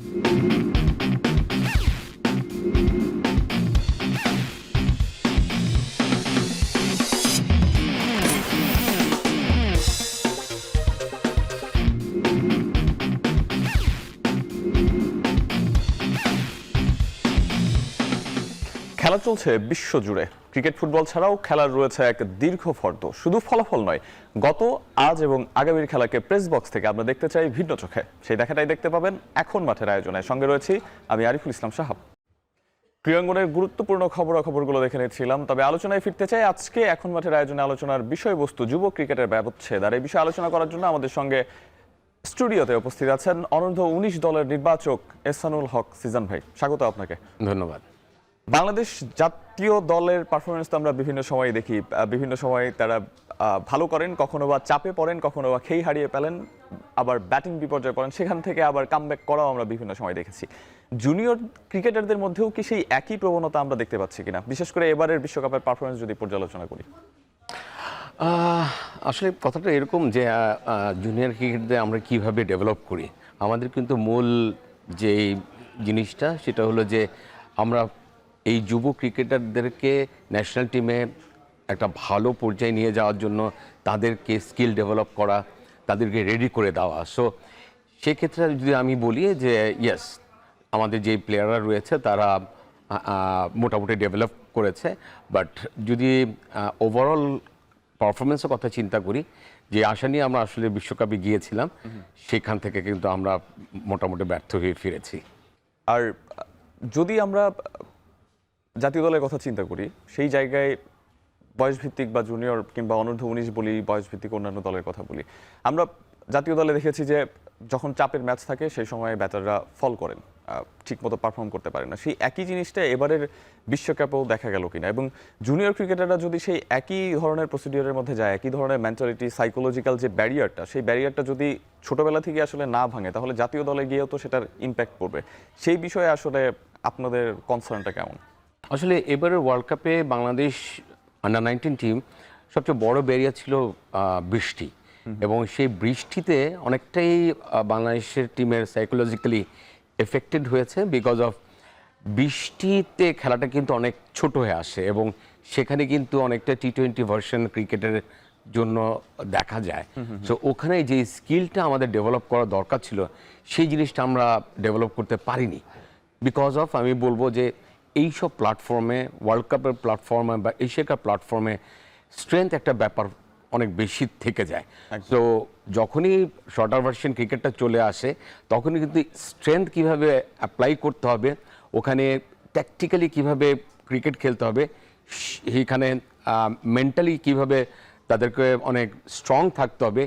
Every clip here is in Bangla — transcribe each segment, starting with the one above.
খেলা চলছে বিশ্বজুড়ে। ক্রিকেট ফুটবল ছাড়াও খেলার রয়েছে এক দীর্ঘ ফর্দ। শুধু ফলাফল নয়, গত, আজ এবং আগামীর খেলাকে প্রেস বক্স থেকে আমরা দেখতে চাই ভিন্ন চোখে। সেই দেখাটাই দেখতে পাবেন এখন মাঠের আয়োজনে। সঙ্গে রয়েছি আমি আরিফুল ইসলাম সাহাব। ক্রীড়াঙ্গনের গুরুত্বপূর্ণ খবরাখবরগুলো দেখে নিচ্ছিলাম, তবে আলোচনায় ফিরতে চাই। আজকে এখন মাঠের আয়োজনে আলোচনার বিষয়বস্তু যুব ক্রিকেটের ব্যবচ্ছেদ। আর এই বিষয়ে আলোচনা করার জন্য আমাদের সঙ্গে স্টুডিওতে উপস্থিত আছেন অনূর্ধ্ব 19 দলের নির্বাচক এহসানুল হক সিজান ভাই। স্বাগত আপনাকে। ধন্যবাদ। বাংলাদেশ জাতীয় দলের পারফরমেন্স তো আমরা বিভিন্ন সময় দেখি, বিভিন্ন সময় তারা ভালো করেন, কখনো বা চাপে পড়েন, কখনো বা খেই হারিয়ে ফেলেন, আবার ব্যাটিং বিপর্যয়ে পড়েন, সেখান থেকে আবার কামব্যাক করাও আমরা বিভিন্ন সময় দেখেছি। জুনিয়র ক্রিকেটারদের মধ্যেও কি সেই একই প্রবণতা আমরা দেখতে পাচ্ছি কিনা, বিশেষ করে এবারের বিশ্বকাপের পারফরমেন্স যদি পর্যালোচনা করি? আসলে কথাটা এরকম যে জুনিয়র ক্রিকেটে আমরা কিভাবে ডেভেলপ করি, আমাদের কিন্তু মূল যে জিনিসটা সেটা হলো যে আমরা এই যুব ক্রিকেটারদেরকে ন্যাশনাল টিমে একটা ভালো পর্যায়ে নিয়ে যাওয়ার জন্য তাদেরকে স্কিল ডেভেলপ করা, তাদেরকে রেডি করে দেওয়া। সো সেক্ষেত্রে যদি আমি বলি যে ইয়েস, আমাদের যে প্লেয়াররা রয়েছে তারা মোটামুটি ডেভেলপ করেছে, বাট যদি ওভারঅল পারফরমেন্সের কথা চিন্তা করি, যে আশা নিয়ে আমরা আসলে বিশ্বকাপে গিয়েছিলাম, সেখান থেকে কিন্তু আমরা মোটামুটি ব্যর্থ হয়ে ফিরেছি। আর যদি আমরা জাতীয় দলের কথা চিন্তা করি, সেই জায়গায় বয়সভিত্তিক বা জুনিয়র কিংবা অনূর্ধ্ব 19 বলি, বয়সভিত্তিক অন্যান্য দলের কথা বলি, আমরা জাতীয় দলে দেখেছি যে যখন চাপের ম্যাচ থাকে সেই সময় ব্যাটাররা ফল করেন, ঠিকমতো পারফর্ম করতে পারে না। সেই একই জিনিসটা এবারের বিশ্বকাপেও দেখা গেল কিনা, এবং জুনিয়র ক্রিকেটাররা যদি সেই একই ধরনের প্রসিডিওরের মধ্যে যায়, একই ধরনের মেন্টালিটি, সাইকোলজিক্যাল যে ব্যারিয়ারটা, সেই ব্যারিয়ারটা যদি ছোটবেলা থেকে আসলে না ভাঙে, তাহলে জাতীয় দলে গিয়েও তো সেটার ইম্প্যাক্ট পড়বে। সেই বিষয়ে আসলে আপনাদের কনসার্নটা কেমন? আসলে এবারের ওয়ার্ল্ড কাপে বাংলাদেশ আন্ডার-19 টিম সবচেয়ে বড় ব্যারিয়ার ছিল বৃষ্টি, এবং সেই বৃষ্টিতে অনেকটাই বাংলাদেশের টিমের সাইকোলজিক্যালি এফেক্টেড হয়েছে। বিকজ অফ বৃষ্টিতে খেলাটা কিন্তু অনেক ছোট হয়ে আসে, এবং সেখানে কিন্তু অনেকটা টি-20 ভার্সন ক্রিকেটের জন্য দেখা যায়। সো ওখানে যে স্কিলটা আমাদের ডেভেলপ করা দরকার ছিল, সেই জিনিসটা আমরা ডেভেলপ করতে পারিনি। বিকজ অফ, আমি বলবো যে এইসব প্ল্যাটফর্মে, ওয়ার্ল্ড কাপের প্ল্যাটফর্মে বা এশিয়া কাপ প্ল্যাটফর্মে স্ট্রেংথ একটা ব্যাপার অনেক বেশি থেকে যায়। তো যখনই শর্টার ভার্সন ক্রিকেটটা চলে আসে, তখনই কিন্তু স্ট্রেংথ কীভাবে অ্যাপ্লাই করতে হবে, ওখানে ট্যাকটিক্যালি কীভাবে ক্রিকেট খেলতে হবে, সেইখানে মেন্টালি কীভাবে তাদেরকে অনেক স্ট্রং থাকতে হবে,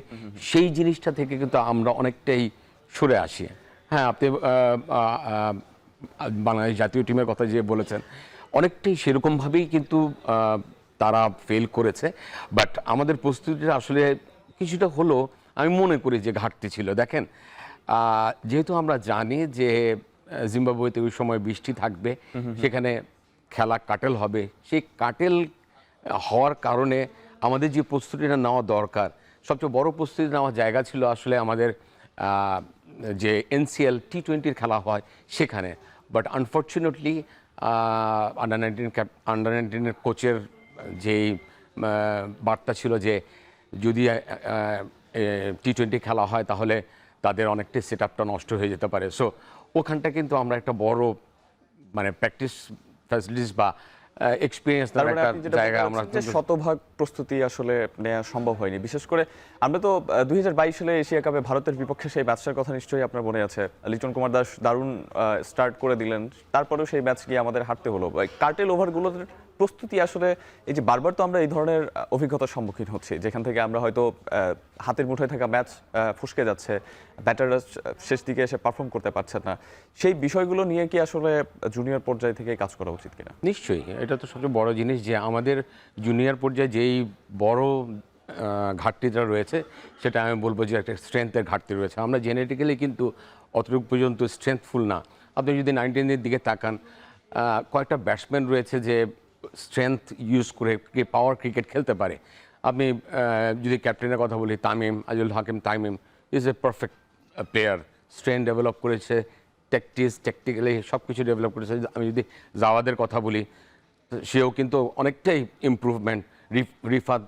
সেই জিনিসটা থেকে কিন্তু আমরা অনেকটাই সরে আসি। হ্যাঁ, আপনি বাংলাদেশ জাতীয় টিমের কথা যে বলেছেন, অনেকটাই সেরকমভাবেই কিন্তু তারা ফেল করেছে। বাট আমাদের প্রস্তুতিটা আসলে কিছুটা হলো, আমি মনে করি যে ঘাটতি ছিল। দেখেন, যেহেতু আমরা জানি যে জিম্বাবুয়েতে ওই সময় বৃষ্টি থাকবে, সেখানে খেলা কাটেল হবে, সেই কাটেল হওয়ার কারণে আমাদের যে প্রস্তুতিটা নেওয়া দরকার, সবচেয়ে বড় প্রস্তুতি নেওয়ার জায়গা ছিল আসলে আমাদের যে এনসিএল টি-20 খেলা হয় সেখানে। বাট আনফর্চুনেটলি আন্ডার-19 কোচের যেই বার্তা ছিল যে যদি টি-20 খেলা হয় তাহলে তাদের অনেকটাই সেট আপটা নষ্ট হয়ে যেতে পারে। সো ওখানটা কিন্তু আমরা একটা বড় মানে প্র্যাকটিস ফ্যাসিলিটিস বা এক্সপিরিয়েন্স জায়গা আমরা শতভাগ প্রস্তুতি আসলে নেওয়া সম্ভব হয়নি। বিশেষ করে আমরা তো 2022 সালে এশিয়া কাপে ভারতের বিপক্ষে সেই ম্যাচটার কথা নিশ্চয়ই আপনার মনে আছে। লিটন কুমার দাস দারুণ স্টার্ট করে দিলেন, তারপরেও সেই ম্যাচ গিয়ে আমাদের হারতে হলো। কার্টেল ওভারগুলোর প্রস্তুতি আসলে এই যে বারবার তো আমরা এই ধরনের অভিজ্ঞতার সম্মুখীন হচ্ছি, যেখান থেকে আমরা হয়তো হাতের মুঠোয় থাকা ম্যাচ ফসকে যাচ্ছে, ব্যাটাররা শেষ দিকে এসে পারফর্ম করতে পারছে না। সেই বিষয়গুলো নিয়ে কি আসলে জুনিয়র পর্যায় থেকে কাজ করা উচিত কিনা? নিশ্চয়ই, এটা তো সবচেয়ে বড় জিনিস যে আমাদের জুনিয়র পর্যায়ে যেই বড় ঘাটতিটা রয়েছে, সেটা আমি বলবো যে একটা স্ট্রেংথের ঘাটতি রয়েছে। আমরা জেনেটিক্যালি কিন্তু অতটুকু পর্যন্ত স্ট্রেংথফুল না। আপনি যদি 19-এর দিকে তাকান, কয়েকটা ব্যাটসম্যান রয়েছে যে স্ট্রেংথ ইউজ করে পাওয়ার ক্রিকেট খেলতে পারে। আপনি যদি ক্যাপ্টেনের কথা বলি, Tamim, Azizul Hakim Tamim is a perfect player, strength develop করেছে, ট্যাকটিক্যালি সব কিছু ডেভেলপ করেছে। আমি যদি জাওয়াদের কথা বলি, তো সেও কিন্তু অনেকটাই improvement. Rifat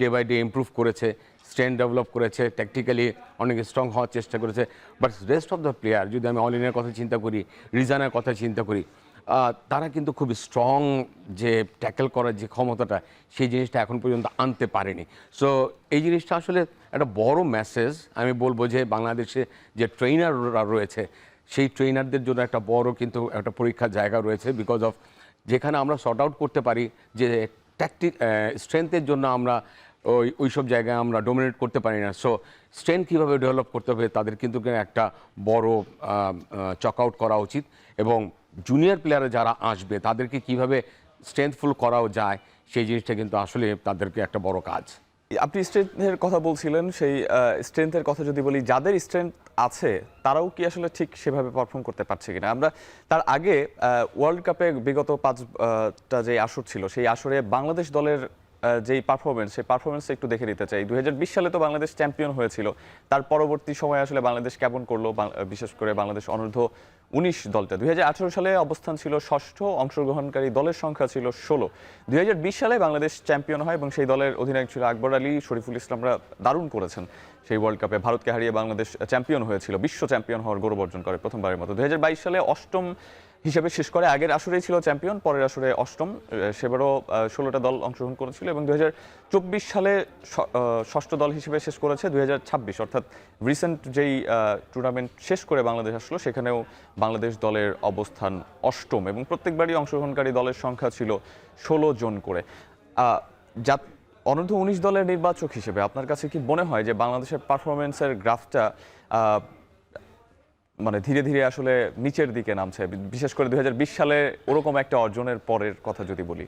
day by day improve করেছে, স্ট্রেন্থ ডেভেলপ করেছে, ট্যাকটিক্যালি অনেক স্ট্রং হওয়ার চেষ্টা করেছে। But rest of the player, যদি আমি অলিনের কথা চিন্তা করি, রিজানের কথা চিন্তা করি, তারা কিন্তু খুব স্ট্রং যে ট্যাকেল করার যে ক্ষমতাটা, সেই জিনিসটা এখন পর্যন্ত আনতে পারেনি। সো এই জিনিসটা আসলে একটা বড় মেসেজ। আমি বলবো যে বাংলাদেশে যে ট্রেনাররা রয়েছে, সেই ট্রেনারদের জন্য একটা বড় কিন্তু একটা পরীক্ষার জায়গা রয়েছে। বিকজ অফ যেখানে আমরা সর্ট আউট করতে পারি যে স্ট্রেংথের জন্য আমরা ওইসব জায়গায় আমরা ডোমিনেট করতে পারি না। সো স্ট্রেংথ কীভাবে ডেভেলপ করতে হবে, তাদের কিন্তু একটা বড় চক আউট করা উচিত। এবং জুনিয়র প্লেয়ারে যারা আসবে তাদেরকে কিভাবে স্ট্রেংথফুল করাও যায়, সেই জিনিসটা কিন্তু আসলে তাদেরকে একটা বড় কাজ। আপনি স্ট্রেংথের কথা বলছিলেন, সেই স্ট্রেংথের কথা যদি বলি, যাদের স্ট্রেংথ আছে তারাও কি আসলে ঠিক সেভাবে পারফর্ম করতে পারছে কিনা? আমরা তার আগে ওয়ার্ল্ড কাপে বিগত 5টা যে আসর ছিল, সেই আসরে বাংলাদেশ দলের যেই পারফরমেন্স, সেই পারফরমেন্স একটু দেখে নিতে চাই। 2020 সালে তো বাংলাদেশ চ্যাম্পিয়ন হয়েছিল, তার পরবর্তী সময়ে আসলে বাংলাদেশ কেমন করলো, বিশেষ করে বাংলাদেশ অনূর্ধ্ব 19 দলটা 2018 সালে অবস্থান ছিল ষষ্ঠ, অংশগ্রহণকারী দলের সংখ্যা ছিল 16। 2020 সালে বাংলাদেশ চ্যাম্পিয়ন হয় এবং সেই দলের অধিনায়ক ছিল আকবর আলী, শরীফুল ইসলামরা দারুণ করেছেন সেই ওয়ার্ল্ড কাপে। ভারতকে হারিয়ে বাংলাদেশ চ্যাম্পিয়ন হয়েছিল, বিশ্ব চ্যাম্পিয়ন হওয়ার গৌরব অর্জন করে প্রথমবারের মতো। 2022 সালে অষ্টম হিসেবে শেষ করে, আগের আসরেই ছিল চ্যাম্পিয়ন, পরের আসরে অষ্টম, সেবারও 16টা দল অংশগ্রহণ করেছিল। এবং 2024 সালে ষষ্ঠ দল হিসেবে শেষ করেছে। 2026 অর্থাৎ রিসেন্ট যেই টুর্নামেন্ট শেষ করে বাংলাদেশ আসলো, সেখানেও বাংলাদেশ দলের অবস্থান অষ্টম এবং প্রত্যেকবারই অংশগ্রহণকারী দলের সংখ্যা ছিল 16 জন করে। অনূর্ধ্ব 19 দলের নির্বাচক হিসেবে আপনার কাছে কি মনে হয় যে বাংলাদেশের পারফরমেন্সের গ্রাফটা মানে ধীরে ধীরে আসলে নিচের দিকে নামছে, বিশেষ করে 2020 সালে ওরকম একটা অর্জনের পরের কথা যদি বলি?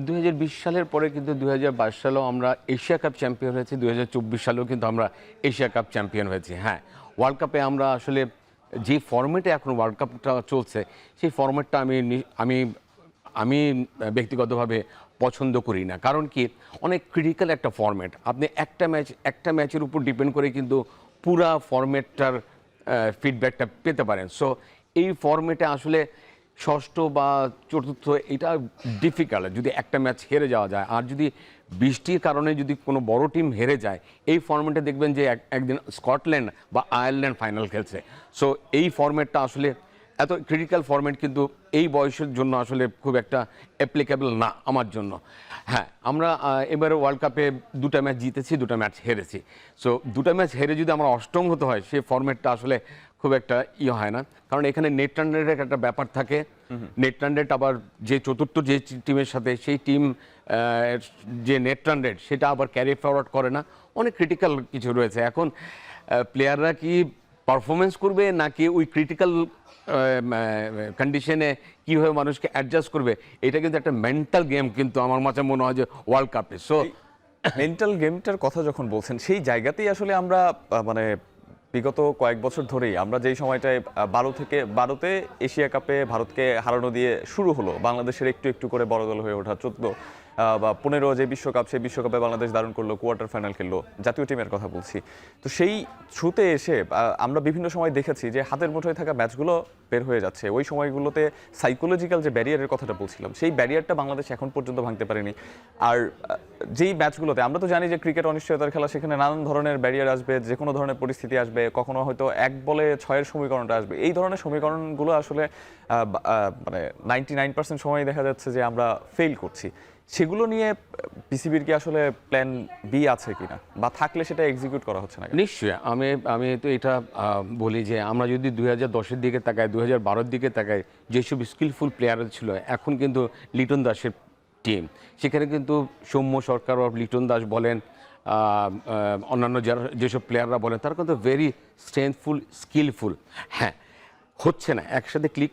2020 সালের পরে কিন্তু 2022 সালেও আমরা এশিয়া কাপ চ্যাম্পিয়ন হয়েছি, 2024 সালেও কিন্তু আমরা এশিয়া কাপ চ্যাম্পিয়ন হয়েছি। হ্যাঁ, ওয়ার্ল্ড কাপে আমরা আসলে যে ফরম্যাটে এখন ওয়ার্ল্ড কাপটা চলছে, সেই ফরম্যাটটা আমি ব্যক্তিগতভাবে পছন্দ করি না। কারণ কি, অনেক ক্রিটিক্যাল একটা ফরম্যাট। আপনি একটা ম্যাচের উপর ডিপেন্ড করে কিন্তু পুরা ফরম্যাটটার ফিডব্যাকটা পেতে পারেন। সো এই ফরম্যাটে আসলে ষষ্ঠ বা চতুর্থ, এটা ডিফিকাল্ট যদি একটা ম্যাচ হেরে যাওয়া যায়। আর যদি বৃষ্টির কারণে যদি কোনো বড় টিম হেরে যায়, এই ফরম্যাটে দেখবেন যে একদিন স্কটল্যান্ড বা আয়ারল্যান্ড ফাইনাল খেলছে। সো এই ফরম্যাটটা আসলে এত ক্রিটিক্যাল ফরম্যাট কিন্তু এই বয়সের জন্য আসলে খুব একটা অ্যাপ্লিকেবল না আমার জন্য। হ্যাঁ, আমরা এবারে ওয়ার্ল্ড কাপে 2টা ম্যাচ জিতেছি, 2টা ম্যাচ হেরেছি। সো 2টা ম্যাচ হেরে যদি আমরা অষ্টম হতে হয়, সেই ফরম্যাটটা আসলে খুব একটা হয় না। কারণ এখানে নেট রান রেটের একটা ব্যাপার থাকে। নেট রান রেট আবার যে চতুর্থ যে টিমের সাথে, সেই টিম যে নেট রান রেট, সেটা আবার ক্যারি ফরওয়ার্ড করে না। অনেক ক্রিটিক্যাল কিছু রয়েছে। এখন প্লেয়াররা কি পারফরমেন্স করবে, নাকি ওই ক্রিটিক্যাল কন্ডিশনে কীভাবে মানুষকে অ্যাডজাস্ট করবে, এটা কিন্তু একটা মেন্টাল গেম কিন্তু আমার মাঝে মনে হয় যে ওয়ার্ল্ড কাপে। সো মেন্টাল গেমটার কথা যখন বলছেন, সেই জায়গাতেই আসলে আমরা মানে বিগত কয়েক বছর ধরেই আমরা যেই সময়টায় 12তে এশিয়া কাপে ভারতকে হারানো দিয়ে শুরু হলো, বাংলাদেশের একটু একটু করে বড় দল হয়ে ওঠা, 14 বা 15 যে বিশ্বকাপ, সেই বিশ্বকাপে বাংলাদেশ দারুণ করলো, কোয়ার্টার ফাইনাল খেললো, জাতীয় টিমের কথা বলছি। তো সেই থ্রুতে এসে আমরা বিভিন্ন সময় দেখেছি যে হাতের মুঠোয় থাকা ম্যাচগুলো বের হয়ে যাচ্ছে। ওই সময়গুলোতে সাইকোলজিক্যাল যে ব্যারিয়ারের কথাটা বলছিলাম, সেই ব্যারিয়ারটা বাংলাদেশ এখন পর্যন্ত ভাঙতে পারেনি। আর যেই ম্যাচগুলোতে আমরা তো জানি যে ক্রিকেট অনিশ্চয়তার খেলা, সেখানে নানান ধরনের ব্যারিয়ার আসবে, যে কোনো ধরনের পরিস্থিতি আসবে, কখনো হয়তো 1 বলে 6-এর সমীকরণটা আসবে। এই ধরনের সমীকরণগুলো আসলে মানে 99% সময় দেখা যাচ্ছে যে আমরা ফেল করছি। সেগুলো নিয়ে পিসিবির কি আসলে প্ল্যান বি আছে কিনা, বা থাকলে সেটা এক্সিকিউট করা হচ্ছে না? নিশ্চয়ই আমি তো এটা বলি যে আমরা যদি 2010-এর দিকে তাকাই, 2012-এর দিকে তাকাই, যেসব স্কিলফুল প্লেয়ার ছিল, এখন কিন্তু লিটন দাসের টিম, সেখানে কিন্তু সৌম্য সরকার বা লিটন দাস বলেন, অন্যান্য যারা যেসব প্লেয়াররা বলেন, তারা কিন্তু ভেরি স্ট্রেংথফুল, স্কিলফুল। হ্যাঁ, হচ্ছে না, একসাথে ক্লিক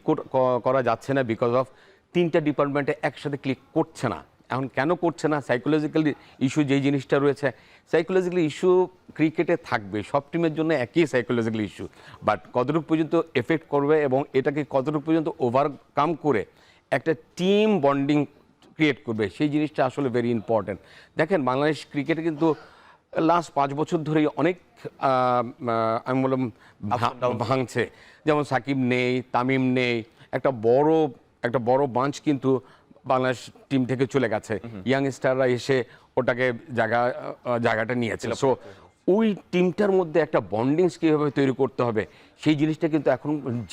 করা যাচ্ছে না, বিকজ অফ 3টা ডিপার্টমেন্টে একসাথে ক্লিক করছে না। এখন কেন করছে না? সাইকোলজিক্যাল ইস্যু যেই জিনিসটা রয়েছে, সাইকোলজিক্যাল ইস্যু ক্রিকেটে থাকবে, সব টিমের জন্য একই সাইকোলজিক্যাল ইস্যু। বাট কতটুকু পর্যন্ত এফেক্ট করবে এবং এটাকে কতটুকু পর্যন্ত ওভারকাম করে একটা টিম বন্ডিং ক্রিয়েট করবে, সেই জিনিসটা আসলে ভেরি ইম্পর্ট্যান্ট। দেখেন, বাংলাদেশ ক্রিকেটে কিন্তু লাস্ট 5 বছর ধরেই অনেক আমি বললাম ভাঙছে, যেমন সাকিব নেই, তামিম নেই, একটা বড় বাঞ্চ কিন্তু বাংলাদেশ টিম থেকে চলে গেছে, ইয়াংস্টাররা এসে ওটাকে জায়গাটা নিয়েছে। সো ওই টিমটার মধ্যে একটা বন্ডিংস কীভাবে তৈরি করতে হবে সেই জিনিসটা কিন্তু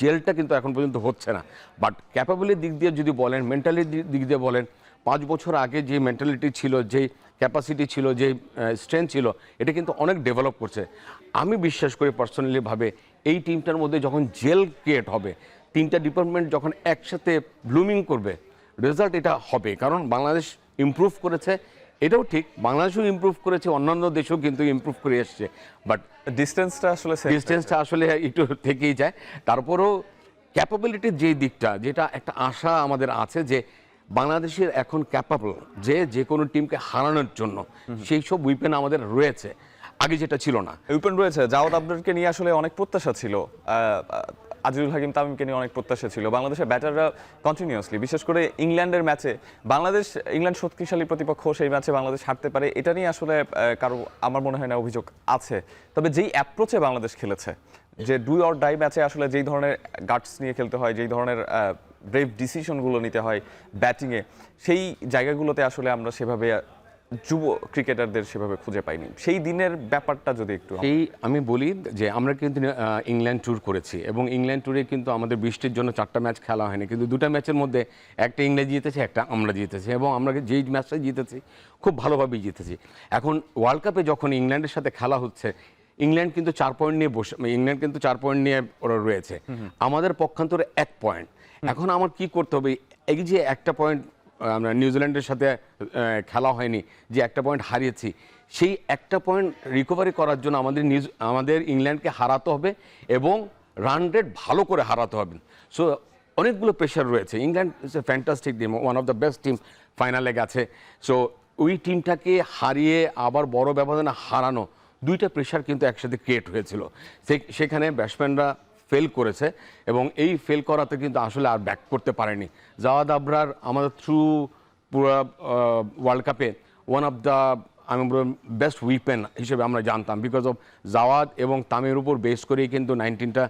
জেলটা কিন্তু এখন পর্যন্ত হচ্ছে না। বাট ক্যাপাবিলিটির দিক দিয়ে যদি বলেন, মেন্টালিটির দিক দিয়ে বলেন, 5 বছর আগে যে মেন্টালিটি ছিল, যে ক্যাপাসিটি ছিল, যে স্ট্রেংথ ছিল, এটা কিন্তু অনেক ডেভেলপ করছে। আমি বিশ্বাস করি পার্সোনালি ভাবে এই টিমটার মধ্যে যখন জেল ক্রিয়েট হবে, 3টা ডিপার্টমেন্ট যখন একসাথে ব্লুমিং করবে, রেজাল্ট এটা হবে। কারণ বাংলাদেশ ইমপ্রুভ করেছে, এটাও ঠিক, বাংলাদেশও ইমপ্রুভ করেছে, অন্যান্য দেশও কিন্তু ইমপ্রুভ করে এসছে, বাট ডিস্টেন্সটা আসলে একটু থেকেই যায়। তারপরেও ক্যাপাবিলিটির যে দিকটা, যেটা একটা আশা আমাদের আছে যে বাংলাদেশের এখন ক্যাপাবল যে কোনো টিমকে হারানোর জন্য সেই সব উইপেন আমাদের রয়েছে, আগে যেটা ছিল না। উইপেন রয়েছে। জাওয়াদ আবরারকে নিয়ে আসলে অনেক প্রত্যাশা ছিল, আজিজুল হাকিম তামিমকে নিয়ে অনেক প্রত্যাশা ছিল। বাংলাদেশের ব্যাটাররা কন্টিনিউয়াসলি, বিশেষ করে ইংল্যান্ডের ম্যাচে, ইংল্যান্ড শক্তিশালী প্রতিপক্ষ, সেই ম্যাচে বাংলাদেশ হারতে পারে, এটা নিয়ে আসলে কারো আমার মনে হয় না অভিযোগ আছে। তবে যেই অ্যাপ্রোচে বাংলাদেশ খেলেছে, যে ডু অর ডাই ম্যাচে আসলে যেই ধরনের গাটস নিয়ে খেলতে হয়, যেই ধরনের ব্রেভ ডিসিশনগুলো নিতে হয় ব্যাটিংয়ে, সেই জায়গাগুলোতে আসলে আমরা সেভাবে যুব ক্রিকেটারদের সেভাবে খুঁজে পাইনি। সেই দিনের ব্যাপারটা যদি একটু আমি বলি যে আমরা কিন্তু ইংল্যান্ড ট্যুর করেছি, এবং ইংল্যান্ড ট্যুরে কিন্তু আমাদের বৃষ্টির জন্য 4টা ম্যাচ খেলা হয়নি, কিন্তু 2টা ম্যাচের মধ্যে একটা ইংল্যান্ড জিতেছে, একটা আমরা জিতেছি, এবং আমরা যেই ম্যাচটা জিতেছি খুব ভালোভাবেই জিতেছি। এখন ওয়ার্ল্ড কাপে যখন ইংল্যান্ডের সাথে খেলা হচ্ছে, ইংল্যান্ড কিন্তু 4 পয়েন্ট নিয়ে ওরা রয়েছে, আমাদের পক্ষান্তরে 1 পয়েন্ট। এখন আমার কি করতে হবে, এই যে 1টা পয়েন্ট আমরা নিউজিল্যান্ডের সাথে খেলা হয়নি, যে 1টা পয়েন্ট হারিয়েছি, সেই 1টা পয়েন্ট রিকভারি করার জন্য আমাদের ইংল্যান্ডকে হারাতে হবে, এবং রান রেট ভালো করে হারাতে হবে। সো অনেকগুলো প্রেশার রয়েছে। England is a fantastic team, one of the best team, ফাইনালে গেছে। সো ওই টিমটাকে হারিয়ে আবার বড় ব্যবধানে হারানো, 2টা প্রেশার কিন্তু একসাথে ক্রিয়েট হয়েছিল। সেখানে ব্যাটসম্যানরা ফেল করেছে, এবং এই ফেল করাতে কিন্তু আসলে আর ব্যাক করতে পারেনি। জাওয়াদ আবরার আমাদের থ্রু পুরো ওয়ার্ল্ড কাপে ওয়ান অফ দ্য আমি বেস্ট উইপেন হিসেবে আমরা জানতাম, বিকজ অফ জাওয়াদ এবং তামিমের উপর বেস করেই কিন্তু 19টা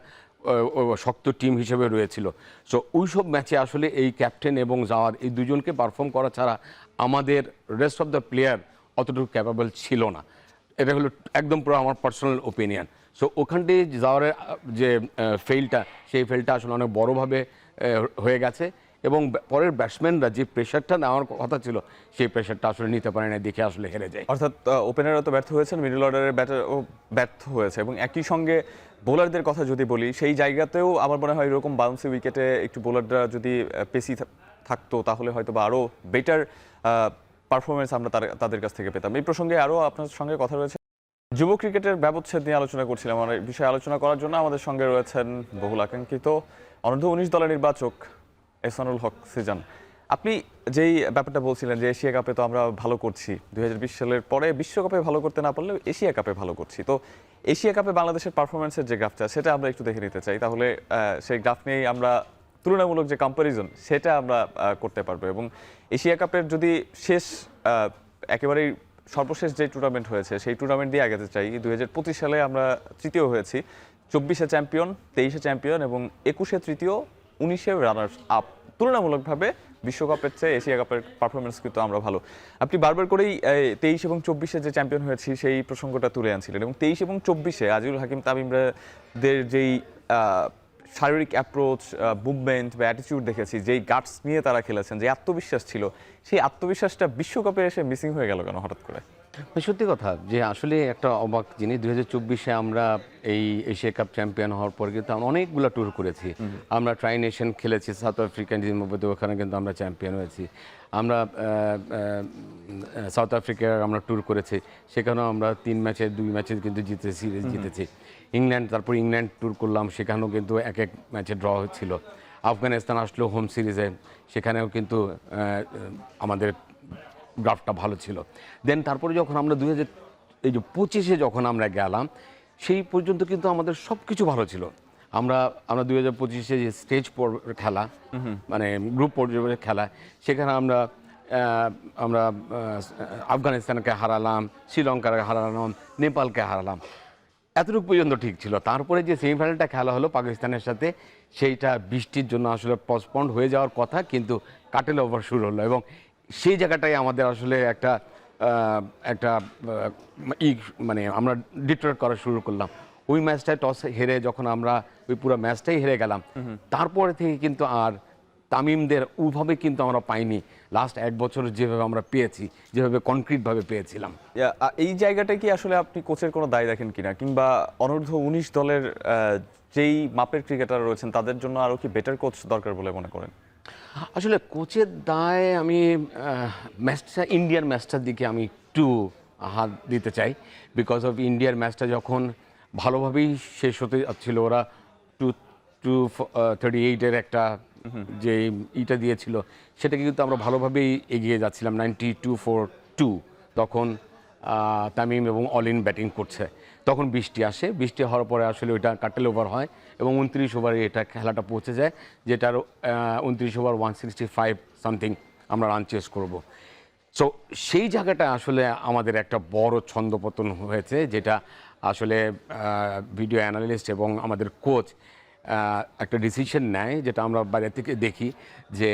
শক্ত টিম হিসেবে রয়েছিল। সো ওই সব ম্যাচে আসলে এই ক্যাপ্টেন এবং জাওয়াদ, এই দুজনকে পারফর্ম করা ছাড়া আমাদের রেস্ট অফ দ্য প্লেয়ার অতটুকু ক্যাপাবল ছিল না। এটা হলো একদম পুরো আমার পার্সোনাল ওপিনিয়ন। সো ওখানটি জাওয়ারের যে ফেলটা, সেই ফেলটা আসলে অনেক বড়োভাবে হয়ে গেছে, এবং পরের ব্যাটসম্যানরা যে প্রেশারটা নেওয়ার কথা ছিল সেই প্রেশারটা আসলে নিতে পারে না, দেখে আসলে হেরে যায়। অর্থাৎ ওপেনাররা তো ব্যর্থ হয়েছেন, মিডল অর্ডারের ব্যাটারও ব্যর্থ হয়েছে, এবং একই সঙ্গে বোলারদের কথা যদি বলি, সেই জায়গাতেও আমার মনে হয় এরকম বাউন্সি উইকেটে একটু বোলাররা যদি পেসি থাকতো, তাহলে হয়তো বা আরও বেটার পারফরমেন্স আমরা তাদের কাছ থেকে পেতাম। এই প্রসঙ্গে আরও আপনার সঙ্গে কথা রয়েছে। যুব ক্রিকেটের ব্যবচ্ছেদ নিয়ে আলোচনা করছিলাম, আমার বিষয়ে আলোচনা করার জন্য আমাদের সঙ্গে রয়েছেন বহুল আকাঙ্ক্ষিত অনূর্ধ্ব-19 দলের নির্বাচক এহসানুল হক সিজান। আপনি যেই ব্যাপারটা বলছিলেন যে এশিয়া কাপে তো আমরা ভালো করছি, 2020 সালের পরে বিশ্বকাপে ভালো করতে না পারলেও এশিয়া কাপে ভালো করছি, তো এশিয়া কাপে বাংলাদেশের পারফরমেন্সের যে গ্রাফটা, সেটা আমরা একটু দেখে নিতে চাই। তাহলে সেই গ্রাফ নিয়েই আমরা তুলনামূলক যে কম্প্যারিজন, সেটা আমরা করতে পারবো। এবং এশিয়া কাপের যদি একেবারেই সর্বশেষ যে টুর্নামেন্ট হয়েছে, সেই টুর্নামেন্ট দিয়ে আগাতে চাই। 2025 সালে আমরা তৃতীয় হয়েছি, 24-এ চ্যাম্পিয়ন, 23-এ চ্যাম্পিয়ন, এবং 21-এ তৃতীয়, 19-এ রানার্স আপ। তুলনামূলকভাবে বিশ্বকাপের চেয়ে এশিয়া কাপের পারফরমেন্স কিন্তু আমরা ভালো। আপনি বারবার করেই 23 এবং 24-এ যে চ্যাম্পিয়ন হয়েছি সেই প্রসঙ্গটা তুলে আনছিলেন, এবং 23 এবং 24-এ আজিজুল হাকিম তামিমদের যেই শারীরিক অ্যাপ্রোচ, মুভমেন্ট বা অ্যাটিটিউড দেখেছি, যেই গাটস নিয়ে তারা খেলেছেন, যে আত্মবিশ্বাস ছিল, সেই আত্মবিশ্বাসটা বিশ্বকাপে এসে মিসিং হয়ে গেল কেন হঠাৎ করে? সত্যি কথা, যে আসলে একটা অবাক জিনিস, 2024-এ আমরা এই এশিয়া কাপ চ্যাম্পিয়ন হওয়ার পর কিন্তু আমরা অনেকগুলো ট্যুর করেছি। আমরা ট্রাই নেশন খেলেছি, সাউথ আফ্রিকান জিম্বাবুয়ে, ওখানে কিন্তু আমরা চ্যাম্পিয়ন হয়েছি। আমরা সাউথ আফ্রিকার আমরা ট্যুর করেছি, সেখানেও আমরা 2 ম্যাচে কিন্তু জিতেছি। তারপর ইংল্যান্ড ট্যুর করলাম, সেখানেও কিন্তু এক ম্যাচে ড্র হচ্ছিল। আফগানিস্তান আসলো হোম সিরিজে, সেখানেও কিন্তু আমাদের গ্রাফটা ভালো ছিল। দেন তারপরে যখন আমরা 2025-এ যখন আমরা গেলাম, সেই পর্যন্ত কিন্তু আমাদের সব কিছু ভালো ছিল। আমরা 2025-এ যে স্টেজ খেলা, মানে গ্রুপ পর্যায়ে খেলা, সেখানে আমরা আমরা আফগানিস্তানকে হারালাম, শ্রীলঙ্কাকে হারালাম, নেপালকে হারালাম, এতটুকু পর্যন্ত ঠিক ছিল। তারপরে যে সেমিফাইনালটা খেলা হলো পাকিস্তানের সাথে, সেইটা বৃষ্টির জন্য আসলে পসপন্ড হয়ে যাওয়ার কথা, কিন্তু কাটেল ওভার শুরু হলো এবং সেই জায়গাটাই আমাদের আসলে একটা একটা মানে আমরা ডিট্রয়েট করা শুরু করলাম। ওই ম্যাচটায় টস হেরে যখন আমরা ওই পুরো ম্যাচটাই হেরে গেলাম, তারপরে থেকে কিন্তু আর তামিমদের ওইভাবে কিন্তু আমরা পাইনি লাস্ট 1 বছর যেভাবে আমরা পেয়েছি, যেভাবে কনক্রিটভাবে পেয়েছিলাম। এই জায়গাটায় কি আসলে আপনি কোচের কোনো দায় দেখেন কিনা, কিংবা অনূর্ধ্ব 19 দলের যেই মাপের ক্রিকেটার রয়েছেন তাদের জন্য আরো কি বেটার কোচ দরকার বলে মনে করেন? আসলে কোচের দায় আমি ম্যাচটা, ইন্ডিয়ার ম্যাচটার দিকে আমি একটু হাত দিতে চাই। বিকজ অফ ইন্ডিয়ার ম্যাচটা যখন ভালোভাবেই শেষ হতে যাচ্ছিল, ওরা 238-এর একটা যে ইটা দিয়েছিল, সেটাকে কিন্তু আমরা ভালোভাবেই এগিয়ে যাচ্ছিলাম 92-4-2। তখন তামিম এবং অলিন ব্যাটিং করছে, তখন বৃষ্টি আসে, বৃষ্টি হওয়ার পরে আসলে ওইটা কাটেল ওভার হয় এবং 29 ওভারে এটা খেলাটা পৌঁছে যায়, যেটার 29 ওভার 165 সামথিং আমরা রান চেস করব। সো সেই জায়গাটা আসলে আমাদের একটা বড় ছন্দপতন হয়েছে, যেটা আসলে ভিডিও অ্যানালিস্ট এবং আমাদের কোচ একটা ডিসিশন নেয়, যেটা আমরা বাইরে থেকে দেখি যে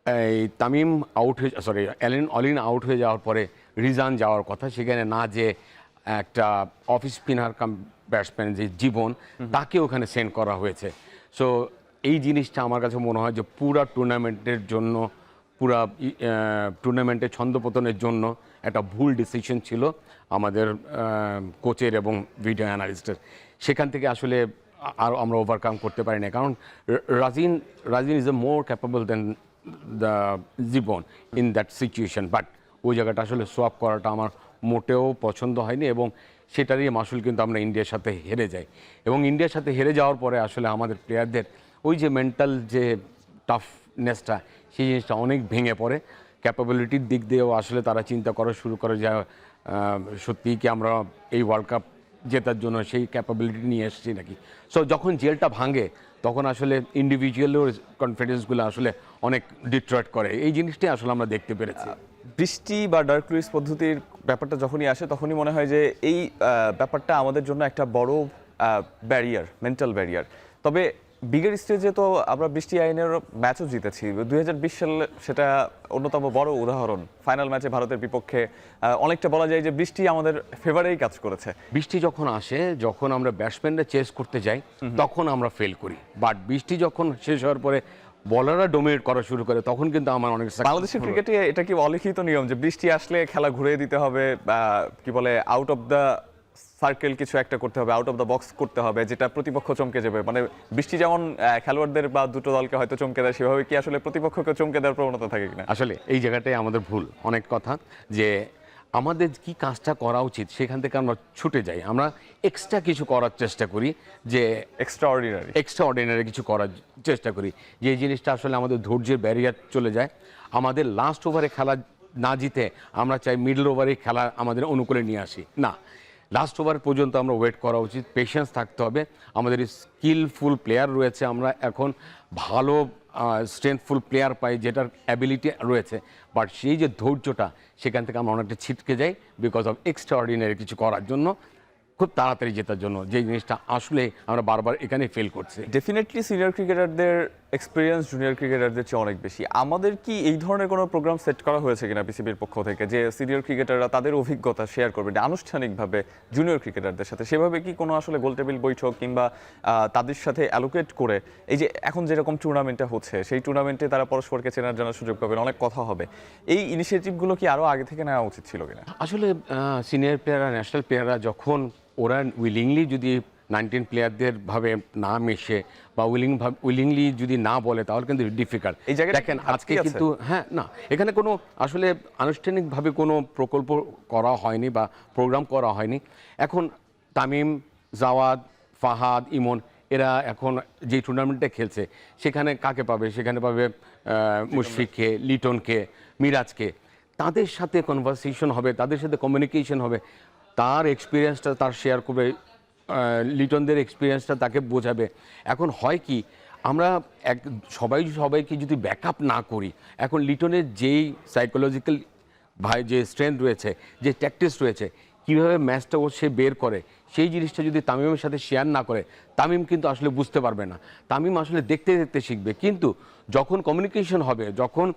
এই তামিম আউট হয়ে, সরি অলিন আউট হয়ে যাওয়ার পরে রিজান যাওয়ার কথা, সেখানে না যে একটা অফ স্পিনার কাম ব্যাটসম্যান যে জীবন, তাকে ওখানে সেন্ড করা হয়েছে। সো এই জিনিসটা আমার কাছে মনে হয় যে পুরা টুর্নামেন্টের জন্য, পুরা টুর্নামেন্টের ছন্দপতনের জন্য একটা ভুল ডিসিশন ছিল আমাদের কোচের এবং ভিডিও অ্যানালিস্টের। সেখান থেকে আসলে আরও আমরা ওভারকাম করতে পারি না, কারণ Rajin is a more capable than the Jibon in that situation. But ওই জায়গাটা আসলে সোয়াপ করাটা আমার মোটেও পছন্দ হয়নি এবং সেটারই মাসুল কিন্তু আমরা ইন্ডিয়ার সাথে হেরে যাই। এবং ইন্ডিয়ার সাথে হেরে যাওয়ার পরে আসলে আমাদের প্লেয়ারদের ওই যে মেন্টাল যে টাফনেসটা, সেই জিনিসটা অনেক ভেঙে পড়ে। ক্যাপাবিলিটির দিক দিয়েও আসলে তারা চিন্তা করা শুরু করে যে সত্যিই কি আমরা এই ওয়ার্ল্ড কাপ জেতার জন্য সেই ক্যাপাবিলিটি নিয়ে এসেছি নাকি। সো যখন জেলটা ভাঙে, তখন আসলে ইন্ডিভিজুয়ালের কনফিডেন্সগুলো আসলে অনেক ডিট্রয়েট করে। এই জিনিসটাই আসলে আমরা দেখতে পেরেছি। বৃষ্টি বা ডার্ক লুইস পদ্ধতির ব্যাপারটা যখনই আসে, তখনই মনে হয় যে এই ব্যাপারটা আমাদের জন্য একটা বড় ব্যারিয়ার, মেন্টাল ব্যারিয়ার। তবে বিগের স্টেজে তো আমরা বৃষ্টি আইনের ম্যাচও জিতেছি। 2020 সালে সেটা অন্যতম বড় উদাহরণ। ফাইনাল ম্যাচে ভারতের বিপক্ষে অনেকটা বলা যায় যে বৃষ্টি আমাদের ফেভারেই কাজ করেছে। বৃষ্টি যখন আসে, যখন আমরা ব্যাটসম্যানরা চেস করতে যাই, তখন আমরা ফেল করি। বাট বৃষ্টি যখন শেষ হওয়ার পরে বলাররা ডোমিনেট করা শুরু করে, তখন কিন্তু আমার অনেক বাংলাদেশের ক্রিকেটে এটা কি অলিখিত নিয়ম যে বৃষ্টি আসলে খেলা ঘুরিয়ে দিতে হবে, বা কি বলে আউট অফ দ্য সার্কেল কিছু একটা করতে হবে, আউট অফ দ্য বক্স করতে হবে, যেটা প্রতিপক্ষ চমকে যাবে? মানে বৃষ্টি যেমন খেলোয়াড়দের বা দুটো দলকে হয়তো চমকে দেয়, সেভাবে কি আসলে প্রতিপক্ষকে চমকে দেওয়ার প্রবণতা থাকে কিনা? আসলে এই জায়গাটাই আমাদের ভুল অনেক কথা, যে আমাদের কি কাজটা করা উচিত সেখান থেকে আমরা ছুটে যাই, আমরা এক্সট্রা কিছু করার চেষ্টা করি, যে এক্সট্রা অর্ডিনারি কিছু করার চেষ্টা করি, যে জিনিসটা আসলে আমাদের ধৈর্যের ব্যারিয়ার চলে যায়। আমাদের লাস্ট ওভারে খেলা না জিতে আমরা চাই মিডল ওভারে খেলা আমাদের অনুকূলে নিয়ে আসি, না, লাস্ট ওভার পর্যন্ত আমরা ওয়েট করা উচিত, পেশেন্স থাকতে হবে। আমাদের স্কিলফুল প্লেয়ার রয়েছে, আমরা এখন ভালো স্ট্রেংথফুল প্লেয়ার পাই, যেটার অ্যাবিলিটি রয়েছে, বাট সেই যে ধৈর্যটা, সেখান থেকে আমরা অনেকটা ছিটকে যাই বিকজ অফ এক্সট্রা অর্ডিনারি কিছু করার জন্য, খুব তাড়াতাড়ি জেতার জন্য, যে জিনিসটা আসলে আমরা বারবার এখানে ফেল করছি। ডেফিনেটলি সিনিয়র ক্রিকেটারদের এক্সপিরিয়েন্স জুনিয়র ক্রিকেটারদের চেয়ে অনেক বেশি। আমাদের কি এই ধরনের কোনো প্রোগ্রাম সেট করা হয়েছে কিনা বিসিবির পক্ষ থেকে, যে সিনিয়র ক্রিকেটাররা তাদের অভিজ্ঞতা শেয়ার করবে আনুষ্ঠানিকভাবে জুনিয়র ক্রিকেটারদের সাথে? সেভাবে কি কোনো আসলে গোল টেবিল বৈঠক কিংবা তাদের সাথে অ্যালোকেট করে, এই যে এখন যেরকম টুর্নামেন্টটা হচ্ছে, সেই টুর্নামেন্টে তারা পরস্পরকে চেনার জানার সুযোগ পাবেন, অনেক কথা হবে, এই ইনিশিয়েটিভগুলো কি আরও আগে থেকে নেওয়া উচিত ছিল কিনা? আসলে সিনিয়র প্লেয়াররা, ন্যাশনাল প্লেয়াররা যখন ওরা উইলিংলি যদি 19 প্লেয়ারদের ভাবে না মেশে বা উইলিংলি যদি না বলে, তাহলে কিন্তু ডিফিকাল্ট। এই জায়গাটা দেখেন আজকে কিন্তু না, এখানে কোনো আসলে আনুষ্ঠানিকভাবে কোনো প্রকল্প করা হয়নি বা প্রোগ্রাম করা হয়নি। এখন তামিম, জাওয়াদ, ফাহাদ, ইমন এরা এখন যে টুর্নামেন্টে খেলছে, সেখানে কাকে পাবে? সেখানে পাবে মুশফিককে, লিটনকে, মিরাজকে। তাদের সাথে কনভারসেশন হবে, তাদের সাথে কমিউনিকেশন হবে, তার এক্সপিরিয়েন্সটা তার শেয়ার করবে, লিটনদের এক্সপিরিয়েন্সটা তাকে বোঝাবে। এখন হয় কি, আমরা এক সবাইকে যদি ব্যাকআপ না করি, এখন লিটনের যেই সাইকোলজিক্যাল যে স্ট্রেংথ রয়েছে, যে ট্যাকটিক্স রয়েছে, কীভাবে ম্যাচটা সে বের করে, সেই জিনিসটা যদি তামিমের সাথে শেয়ার না করে, তামিম কিন্তু আসলে বুঝতে পারবে না। তামিম আসলে দেখতে দেখতে শিখবে, কিন্তু যখন কমিউনিকেশন হবে, যখন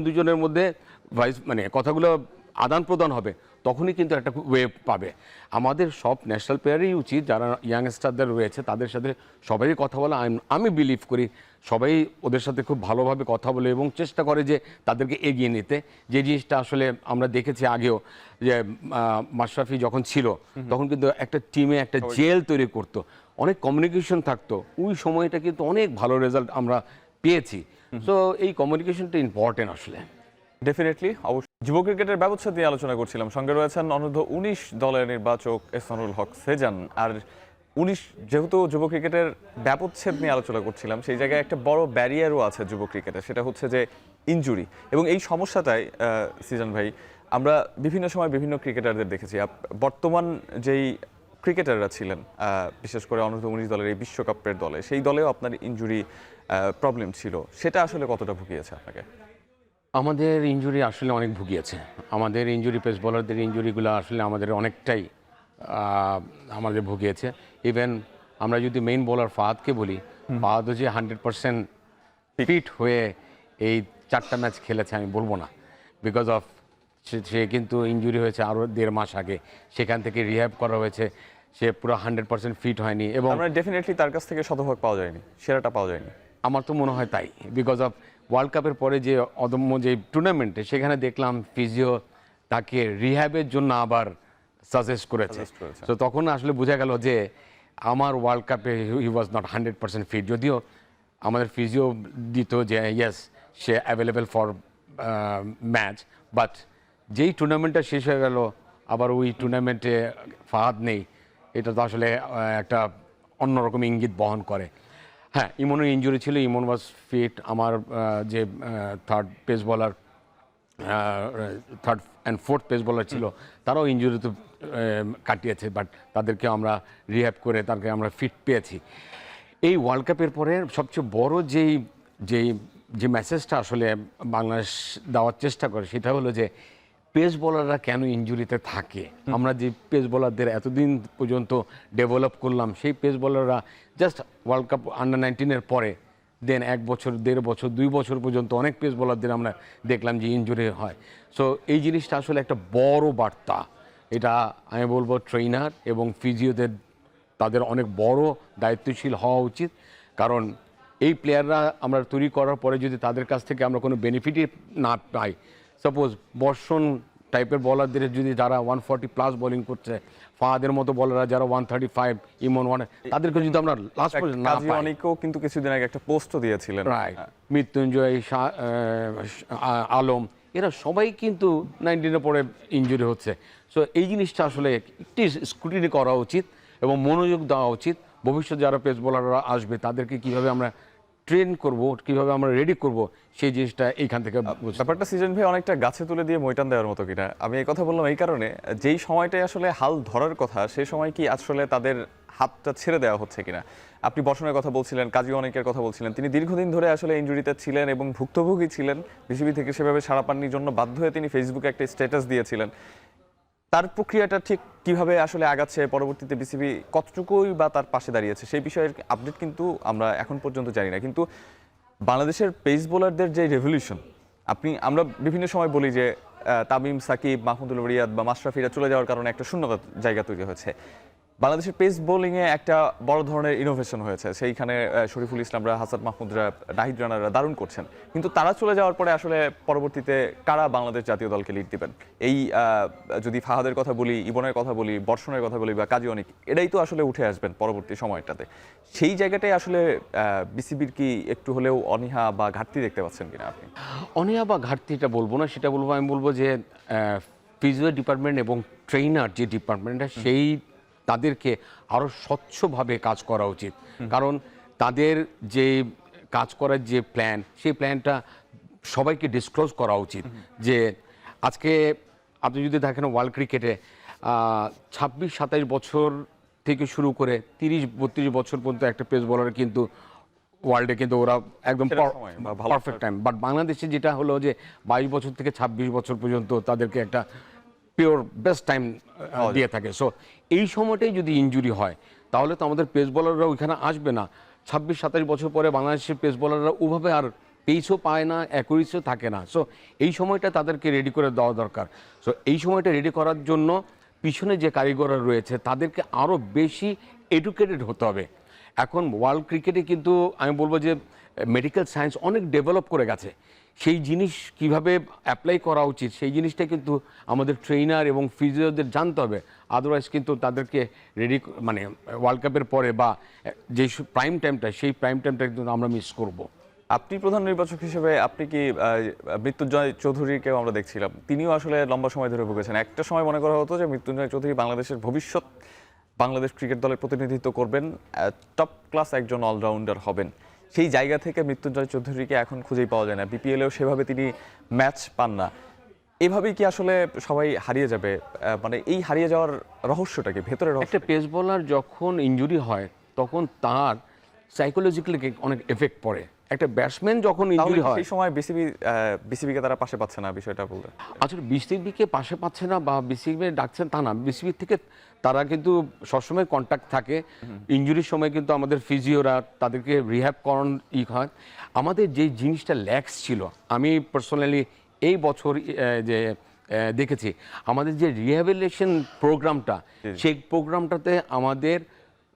দুজনের মধ্যে মানে কথাগুলো আদান প্রদান হবে, তখনই কিন্তু একটা ওয়েভ পাবে। আমাদের সব ন্যাশনাল প্লেয়ারই উচিত, যারা ইয়াংস্টারদের রয়েছে তাদের সাথে সবাই কথা বলা। আমি বিলিভ করি সবাই ওদের সাথে খুব ভালোভাবে কথা বলে এবং চেষ্টা করে যে তাদেরকে এগিয়ে নিতে। যে জিনিসটা আসলে আমরা দেখেছি আগেও, যে মাশরাফি যখন ছিল তখন কিন্তু একটা টিমে একটা জেল তৈরি করতো, অনেক কমিউনিকেশন থাকতো, ওই সময়টা কিন্তু অনেক ভালো রেজাল্ট আমরা পেয়েছি। সো এই কমিউনিকেশনটা ইম্পর্টেন্ট আসলে। ডেফিনেটলি, অবশ্যই। যুব ক্রিকেটের ব্যবচ্ছেদ নিয়ে আলোচনা করছিলাম, সঙ্গে রয়েছেন অনূর্ধ্ব 19 দলের নির্বাচক এহসানুল হক সেজান। আর 19 যেহেতু যুব ক্রিকেটের ব্যবচ্ছেদ নিয়ে আলোচনা করছিলাম, সেই জায়গায় একটা বড় ব্যারিয়ারও আছে যুব ক্রিকেটে, সেটা হচ্ছে যে ইনজুরি। এবং এই সমস্যাটাই সিজান ভাই, আমরা বিভিন্ন সময় বিভিন্ন ক্রিকেটারদের দেখেছি। বর্তমান যেই ক্রিকেটাররা ছিলেন, বিশেষ করে অনূর্ধ্ব 19 দলের এই বিশ্বকাপের দলে, সেই দলেও আপনার ইনজুরি প্রবলেম ছিল, সেটা আসলে কতটা ভুগিয়েছে আপনাকে? আমাদের ইনজুরি আসলে অনেক ভুগিয়েছে। আমাদের ইনজুরি, পেস বোলারদের ইনজুরিগুলো আসলে আমাদের অনেকটাই আমাদের ভুগিয়েছে। ইভেন আমরা যদি মেইন বোলার ফাহাদকে বলি, ফাহাদও যে 100% ফিট হয়ে এই 4টা ম্যাচ খেলেছে আমি বলবো না, বিকজ অফ সে কিন্তু ইনজুরি হয়েছে আরও 1.5 মাস আগে, সেখান থেকে রিহ্যাব করা হয়েছে, সে পুরো 100% ফিট হয়নি। এবং আমরা ডেফিনেটলি তার কাছ থেকে শতভাগ পাওয়া যায়নি, সেরাটা পাওয়া যায়নি। আমার তো মনে হয় তাই, বিকজ অফ ওয়ার্ল্ড কাপের পরে যে অদম্য যে টুর্নামেন্টে, সেখানে দেখলাম ফিজিও তাকে রিহ্যাবের জন্য আবার সাজেস্ট করেছে। তো তখন আসলে বোঝা গেল যে আমার ওয়ার্ল্ড কাপে হি ওয়াজ নট 100% ফিট। যদিও আমাদের ফিজিও দিত যে yes, say available for match, but যেই টুর্নামেন্টটা শেষ হয়ে গেল আবার ওই টুর্নামেন্টে ফাহাদ নেই, এটা তো আসলে একটা অন্যরকম ইঙ্গিত বহন করে। হ্যাঁ, ইমনের ইনজুরি ছিল, ইমন ওয়াজ ফিট। আমার যে third pace bowler, third and fourth pace bowler ছিল, তারাও ইনজুরি তো কাটিয়েছে, বাট তাদেরকে আমরা রিহ্যাব করে তাদেরকে আমরা ফিট পেয়েছি। এই ওয়ার্ল্ড কাপের পরে সবচেয়ে বড় যে মেসেজটা আসলে বাংলাদেশ দেওয়ার চেষ্টা করে, সেটা হলো যে পেস বোলাররা কেন ইনজুরিতে থাকে। আমরা যে পেস বোলারদের এতদিন পর্যন্ত ডেভেলপ করলাম, সেই পেস বোলাররা জাস্ট ওয়ার্ল্ড কাপ আন্ডার 19-এর পরে দেন 1 বছর, 1.5 বছর, 2 বছর পর্যন্ত অনেক পেস বোলারদের আমরা দেখলাম যে ইনজুরি হয়। সো এই জিনিসটা আসলে একটা বড় বার্তা। এটা আমি বলবো ট্রেনার এবং ফিজিওদের, তাদের অনেক বড় দায়িত্বশীল হওয়া উচিত। কারণ এই প্লেয়াররা আমরা তৈরি করার পরে যদি তাদের কাছ থেকে আমরা কোনো বেনিফিটই না পাই, সাপোজ বর্ষণ টাইপের বলারদের যদি যারা 140+ বোলিং করছে, ফাহাদের মতো বলাররা যারা 135, ইমন 1, তাদেরকে যদি আমরা লাস্ট পর্যন্ত না পাই। অনেকেও কিন্তু কিছুদিন আগে একটা পোস্টও দিয়েছিলেন, রাইট, মৃত্যুঞ্জয়, আলম, এরা সবাই কিন্তু 19-এর পরে ইনজুরি হচ্ছে। সো এই জিনিসটা আসলে একটি স্ক্রুটিনি করা উচিত এবং মনোযোগ দেওয়া উচিত। ভবিষ্যৎ যারা পেস বোলাররা আসবে তাদেরকে কিভাবে আমরা ট্রেন করব, কিভাবে আমরা রেডি করব, সেই জিনিসটা এইখান থেকে। ব্যাপারটা সিজন ভাই অনেকটা গাছে তুলে দিয়ে ময়টান দেওয়ার মতো কিনা। আমি এই কথা বললাম এই কারণে, যেই সময়টায় আসলে হাল ধরার কথা, সেই সময় কি আসলে তাদের হাতটা ছেড়ে দেওয়া হচ্ছে কিনা। আপনি বর্ষণের কথা বলছিলেন, কাজী অনেকের কথা বলছিলেন, তিনি দীর্ঘদিন ধরে আসলে ইনজুরিতে ছিলেন এবং ভুক্তভোগী ছিলেন, বিসিবি থেকে সেভাবে সাড়া পাননি জন্য বাধ্য হয়ে তিনি ফেসবুকে একটা স্ট্যাটাস দিয়েছিলেন। তার প্রক্রিয়াটা ঠিক কিভাবে আসলে আগাচ্ছে, পরবর্তীতে বিসিবি কতটুকুই বা তার পাশে দাঁড়িয়েছে, সেই বিষয়ের আপডেট কিন্তু আমরা এখন পর্যন্ত জানি না। কিন্তু বাংলাদেশের পেস বোলারদের যে রেভলিউশন, আমরা বিভিন্ন সময় বলি যে তামিম, সাকিব, মাহমুদুল রিয়াদ বা মাশরাফিরা চলে যাওয়ার কারণে একটা শূন্যতা জায়গা তৈরি হয়েছে। বাংলাদেশের পেস বোলিংয়ে একটা বড় ধরনের ইনোভেশন হয়েছে, সেইখানে শরীফুল ইসলামরা, হাসান মাহমুদরা, নাহিদ রানারা দারুণ করছেন। কিন্তু তারা চলে যাওয়ার পরে আসলে পরবর্তীতে কারা বাংলাদেশ জাতীয় দলকে লিড দিবেন? এই যদি ফাহাদের কথা বলি, ইবনের কথা বলি, বর্ষণের কথা বলি বা কাজী অনেক, এটাই তো আসলে উঠে আসবেন পরবর্তী সময়টাতে। সেই জায়গাটাই আসলে বিসিবির কি একটু হলেও অনীহা বা ঘাটতি দেখতে পাচ্ছেন কিনা আপনি? অনীহা বা ঘাটতিটা বলবো না, সেটা বলবো, আমি বলবো যে ফিজিও ডিপার্টমেন্ট এবং ট্রেনার যে ডিপার্টমেন্টটা, সেই তাদেরকে আরও স্বচ্ছভাবে কাজ করা উচিত। কারণ তাদের যে কাজ করার যে প্ল্যান, সেই প্ল্যানটা সবাইকে ডিসক্লোজ করা উচিত। যে আজকে আপনি যদি দেখেন ওয়ার্ল্ড ক্রিকেটে 26-27 বছর থেকে শুরু করে 30-32 বছর পর্যন্ত একটা পেস বোলার কিন্তু ওয়ার্ল্ডে কিন্তু ওরা একদম সেরা সময় বা ভালো পারফেক্ট টাইম। বাট বাংলাদেশে যেটা হলো যে 22 বছর থেকে 26 বছর পর্যন্ত তাদেরকে একটা পিওর বেস্ট টাইম দিয়ে থাকে। সো এই সময়টাই যদি ইনজুরি হয় তাহলে তো আমাদের পেস বোলাররা ওইখানে আসবে না। 26-27 বছর পরে বাংলাদেশের পেস বোলাররা ওভাবে আর পেসও পায় না, অ্যাকুরেসিও থাকে না। সো এই সময়টা তাদেরকে রেডি করে দেওয়া দরকার। সো এই সময়টা রেডি করার জন্য পিছনে যে কারিগররা রয়েছে তাদেরকে আরও বেশি এডুকেটেড হতে হবে। এখন ওয়ার্ল্ড ক্রিকেটে কিন্তু আমি বলবো যে মেডিকেল সায়েন্স অনেক ডেভেলপ করে গেছে। সেই জিনিস কিভাবে অ্যাপ্লাই করা উচিত সেই জিনিসটা কিন্তু আমাদের ট্রেনার এবং ফিজিওদের জানতে হবে। আদারওয়াইজ কিন্তু তাদেরকে রেডি মানে ওয়ার্ল্ড কাপের পরে বা যে প্রাইম টাইমটা সেই প্রাইম টাইমটা কিন্তু আমরা মিস করব। আপনি প্রধান নির্বাচক হিসেবে আপনি কি মৃত্যুঞ্জয় চৌধুরীকেও আমরা দেখছিলাম, তিনিও আসলে লম্বা সময় ধরে ভুগেছেন। একটা সময় মনে করা হতো যে মৃত্যুঞ্জয় চৌধুরী বাংলাদেশের ভবিষ্যৎ বাংলাদেশ ক্রিকেট দলের প্রতিনিধিত্ব করবেন, টপ ক্লাস একজন অলরাউন্ডার হবেন। সেই জায়গা থেকে মৃত্যুঞ্জয় চৌধুরীকে এখন খুঁজেই পাওয়া যায় না, বিপিএলেও সেভাবে তিনি ম্যাচ পান না। এভাবেই কি আসলে সবাই হারিয়ে যাবে? মানে এই হারিয়ে যাওয়ার রহস্যটা কি, ভেতরের রহস্য? একটা পেস বোলার যখন ইনজুরি হয় তখন তার সাইকোলজিক্যালি অনেক এফেক্ট পড়ে। একটা ব্যাটসম্যান যখন ইনজুরি হয় সেই সময় বিসিবিকে তারা পাশে পাচ্ছে না, বিষয়টা বলতে আসলে বিসিবিকে পাশে পাচ্ছে না বা বিসিবি ডাকছেন তা না, বিসিবি থেকে তারা কিন্তু সবসময় কন্ট্যাক্ট থাকে। ইনজুরির সময় কিন্তু আমাদের ফিজিওরা তাদেরকে রিহ্যাব করান হয়। আমাদের যে জিনিসটা ল্যাক্স ছিল, আমি পার্সোনালি এই বছর যে দেখেছি আমাদের যে রিহ্যাবিলিটেশন প্রোগ্রামটা, সেই প্রোগ্রামটাতে আমাদের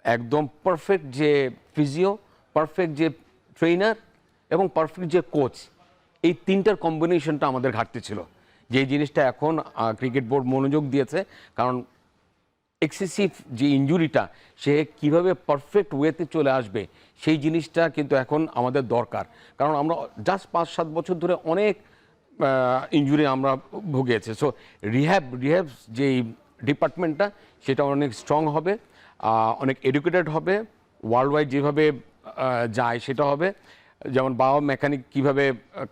একদম পারফেক্ট যে ফিজিও, পারফেক্ট যে ট্রেনার এবং পারফেক্ট যে কোচ, এই তিনটার কম্বিনেশনটা আমাদের ঘাটতি ছিল। যে জিনিসটা এখন ক্রিকেট বোর্ড মনোযোগ দিয়েছে, কারণ এক্সেসিভ যে ইনজুরিটা সে কিভাবে পারফেক্ট ওয়েতে চলে আসবে সেই জিনিসটা কিন্তু এখন আমাদের দরকার। কারণ আমরা জাস্ট 5-7 বছর ধরে অনেক ইনজুরি আমরা ভুগিয়েছি। সো রিহ্যাব যেই ডিপার্টমেন্টটা সেটা অনেক স্ট্রং হবে, অনেক এডুকেটেড হবে, ওয়ার্ল্ড ওয়াইড যেভাবে যায় সেটা হবে। যেমন বায়ো মেকানিক কীভাবে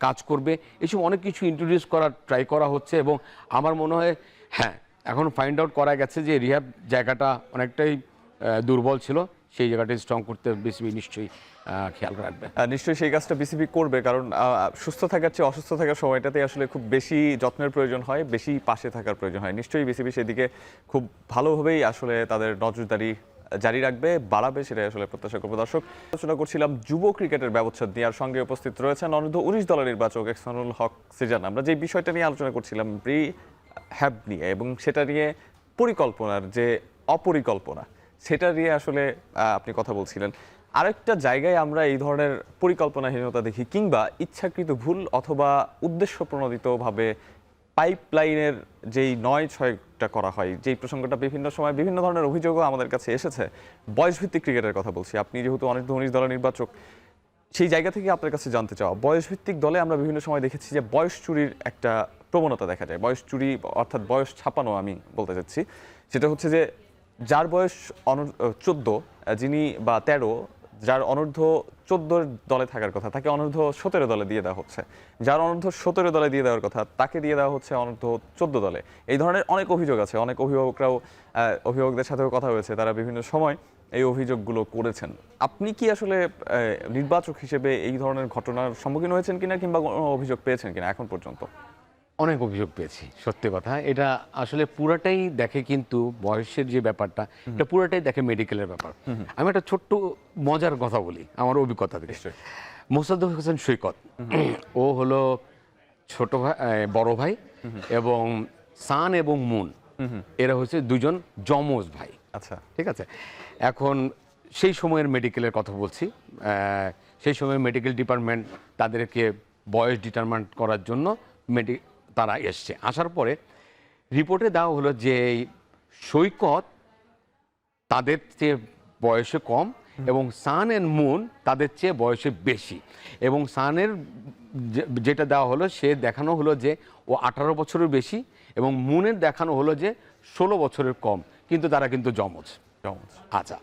কাজ করবে, এসব অনেক কিছু ইন্ট্রোডিউস করার ট্রাই করা হচ্ছে। এবং আমার মনে হয় হ্যাঁ, এখন ফাইন্ড আউট করা গেছে যে রিহ্যাব জায়গাটা অনেকটাই দুর্বল ছিল, সেই জায়গাটা স্ট্রং করতে বিসিবি নিশ্চয়ই খেয়াল রাখবে। নিশ্চয়ই সেই কাজটা বিসিবি করবে, কারণ সুস্থ থাকার চেয়ে অসুস্থ থাকার সময়টাতে আসলে খুব বেশি যত্নের প্রয়োজন হয়, বেশি পাশে থাকার প্রয়োজন হয়। নিশ্চয়ই বিসিবি সেদিকে খুব ভালোভাবেই আসলে তাদের নজরদারি জারি রাখবে, বাড়াবে, সেটাই আসলে প্রত্যাশা করবো। দর্শক, আলোচনা করছিলাম যুব ক্রিকেটের ব্যবচ্ছেদ নিয়ে, আর সঙ্গে উপস্থিত রয়েছেন অনূর্ধ্ব 19 দলের নির্বাচক এহসানুল হক সিজান। আমরা যে বিষয়টা নিয়ে আলোচনা করছিলাম রিহ্যাব নিয়ে, এবং সেটা নিয়ে পরিকল্পনার যে অপরিকল্পনা, সেটা নিয়ে আসলে আপনি কথা বলছিলেন। আরেকটা জায়গায় আমরা এই ধরনের পরিকল্পনাহীনতা দেখি, কিংবা ইচ্ছাকৃত ভুল অথবা উদ্দেশ্য প্রণোদিতভাবে পাইপলাইনের যেই 9-6টা করা হয়, যেই প্রসঙ্গটা বিভিন্ন সময় বিভিন্ন ধরনের অভিযোগও আমাদের কাছে এসেছে। বয়সভিত্তিক ক্রিকেটের কথা বলছি, আপনি যেহেতু অনূর্ধ্ব 19 দলের নির্বাচক, সেই জায়গা থেকে আপনার কাছে জানতে চাওয়া, বয়সভিত্তিক দলে আমরা বিভিন্ন সময় দেখেছি যে বয়স চুরির একটা প্রবণতা দেখা যায়। বয়স চুরি অর্থাৎ বয়স ছাপানো আমি বলতে চাচ্ছি, সেটা হচ্ছে যে যার বয়স 14 যিনি বা 13, যার অনূর্ধ্ব 14 দলে থাকার কথা তাকে অনূর্ধ্ব 17 দলে দিয়ে দেওয়া হচ্ছে, যার অনূর্ধ্ব 17 দলে দিয়ে দেওয়ার কথা তাকে দিয়ে দেওয়া হচ্ছে অনূর্ধ্ব 14 দলে। এই ধরনের অনেক অভিযোগ আছে, অনেক অভিভাবকদের সাথেও কথা হয়েছে, তারা বিভিন্ন সময় এই অভিযোগগুলো করেছেন। আপনি কি আসলে নির্বাচক হিসেবে এই ধরনের ঘটনার সম্মুখীন হয়েছেন কিনা, কিংবা কোনো অভিযোগ পেয়েছেন কিনা এখন পর্যন্ত? অনেক অভিযোগ পেয়েছি, সত্যি কথা। এটা আসলে পুরাটাই দেখে কিন্তু বয়সের যে ব্যাপারটা, এটা পুরাটাই দেখে মেডিকেলের ব্যাপার। আমি একটা ছোট্ট মজার কথা বলি আমার অভিজ্ঞতা থেকে। মোসাদ্দেক হোসেন সৈকত, ও হলো ছোট ভাই, বড় ভাই, এবং সান এবং মুন এরা হচ্ছে দুজন যমজ ভাই। আচ্ছা, ঠিক আছে। এখন সেই সময়ের মেডিকেলের কথা বলছি, সেই সময় মেডিকেল ডিপার্টমেন্ট তাদেরকে বয়স ডিটারমাইন করার জন্য তারা এসছে। আসার পরে রিপোর্টে দেওয়া হলো যে সৈকত তাদের চেয়ে বয়সে কম এবং সান অ্যান্ড মুন তাদের চেয়ে বয়সে বেশি। এবং সানের যেটা দেওয়া হলো সে দেখানো হলো যে ও 18 বছরের বেশি, এবং মুনের দেখানো হলো যে 16 বছরের কম, কিন্তু তারা কিন্তু যমজ। আচ্ছা,